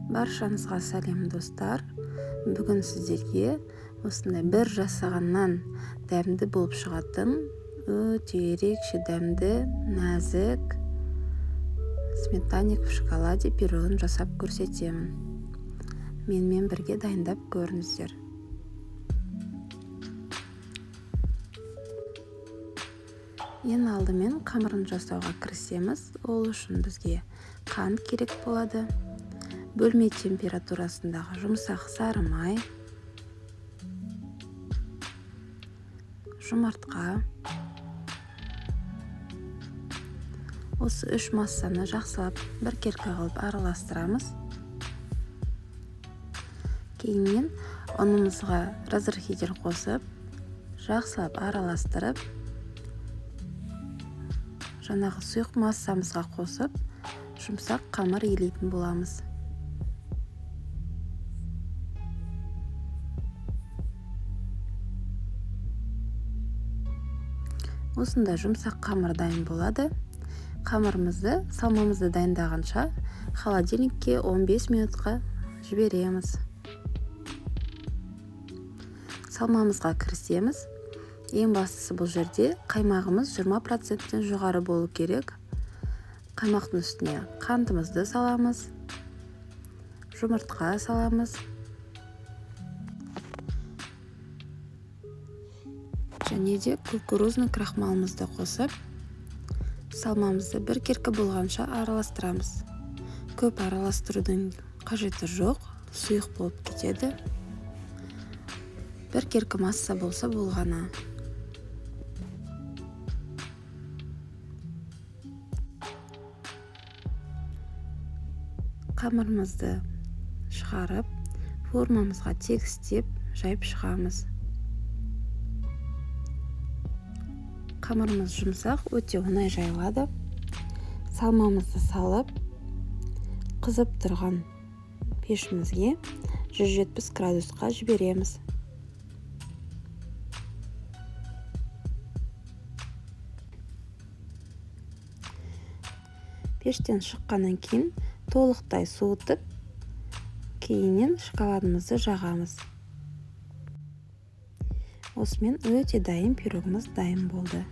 Баршаңызға сәлем достар. Бүгін сіздерге осындай бір жасағаннан дәмді болып шығатын өте ерекше дәмді, нәзік сметанник в шоколаде пирогын жасап көрсетемін. Менімен бірге дайындап көріңіздер. Ең алдымен қамырын жасауға кірісеміз. Ол үшін бізге қант керек болады. Бөлме температурасындағы жұмсақ сары май, жұмыртқа. Осы үш массаны жақсылап біркелкі қылып араластырамыз. Кейіннен ұнымызға разрыхитель қосып, жақсылап араластырып, жаңағы сұйық массамызға қосып, жұмсақ қамыр илейтін боламыз. Осында жұмсақ қамыр дайын болады. Қамырымызды, салмамызды дайындағанша холодильникке 15 минутқа жібереміз. Салмамызға кірісеміз. Ең бастысы бұл жерде қаймағымыз 20%-тен жоғары болу керек. Қаймақтың үстіне қантымызды саламыз, жұмыртқа саламыз. Және де кукурузный крахмалымызды қосып, салмамызды біркелкі болғанша араластырамыз. Көп араластырудың қажеті жоқ, сұйық болып кетеді. Біркелкі масса болса болғаны. Қамырымызды шығарып, формамызға тегістеп, жайып шығамыз. Қамырымыз жұмсақ, өте оңай жайылады. Салмамызды салып, қызып тұрған пешімізге 170 градусқа жібереміз. Пештен шыққаннан кейін толықтай суытып, кейіннен шоколадымызды жағамыз. Осымен өте дайын пирогымыз дайын болды.